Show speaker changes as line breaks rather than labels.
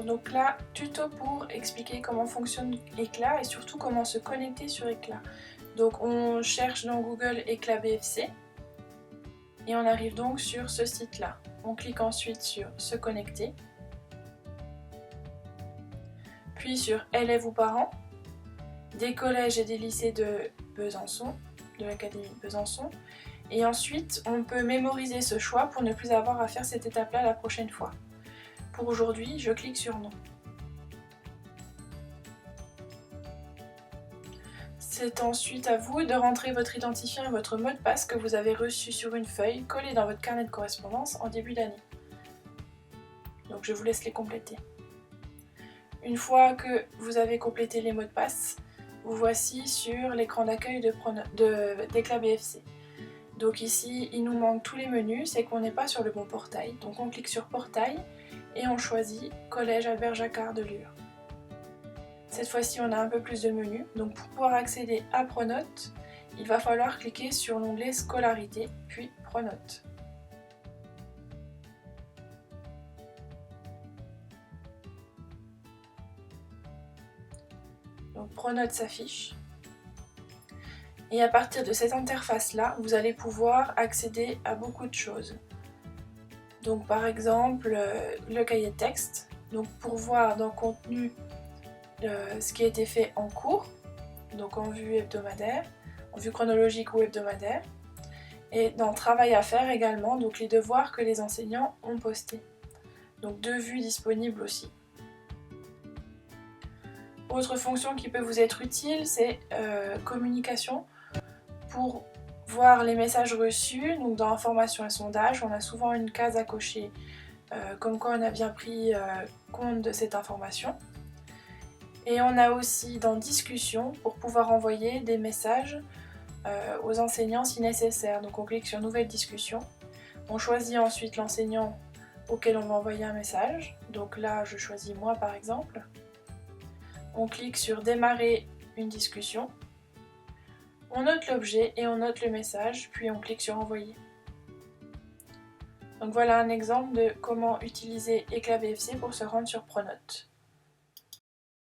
Donc là, tuto pour expliquer comment fonctionne Éclat et surtout comment se connecter sur Éclat. Donc on cherche dans Google Éclat BFC et on arrive donc sur ce site-là. On clique ensuite sur se connecter, puis sur élèves ou parents, des collèges et des lycées de Besançon, de l'Académie de Besançon. Et ensuite, on peut mémoriser ce choix pour ne plus avoir à faire cette étape-là la prochaine fois. Pour aujourd'hui, je clique sur non. C'est ensuite à vous de rentrer votre identifiant et votre mot de passe que vous avez reçu sur une feuille collée dans votre carnet de correspondance en début d'année. Donc je vous laisse les compléter. Une fois que vous avez complété les mots de passe, vous voici sur l'écran d'accueil d'Éclat BFC. Donc ici, il nous manque tous les menus, c'est qu'on n'est pas sur le bon portail. Donc on clique sur portail et on choisit Collège Albert Jacquard de Lure. Cette fois-ci, on a un peu plus de menus. Donc pour pouvoir accéder à Pronote, il va falloir cliquer sur l'onglet Scolarité, puis Pronote. Donc Pronote s'affiche. Et à partir de cette interface-là, vous allez pouvoir accéder à beaucoup de choses. Donc par exemple, le cahier de texte. Donc pour voir dans le contenu ce qui a été fait en cours, donc en vue hebdomadaire, en vue chronologique ou hebdomadaire. Et dans travail à faire également, donc les devoirs que les enseignants ont postés. Donc deux vues disponibles aussi. Autre fonction qui peut vous être utile, c'est communication. Pour voir les messages reçus, donc dans information et sondage, on a souvent une case à cocher comme quoi on a bien pris compte de cette information. Et on a aussi dans discussion pour pouvoir envoyer des messages aux enseignants si nécessaire. Donc on clique sur nouvelle discussion. On choisit ensuite l'enseignant auquel on va envoyer un message. Donc là je choisis moi par exemple. On clique sur démarrer une discussion. On note l'objet et on note le message, puis on clique sur envoyer. Donc voilà un exemple de comment utiliser Éclat BFC pour se rendre sur Pronote.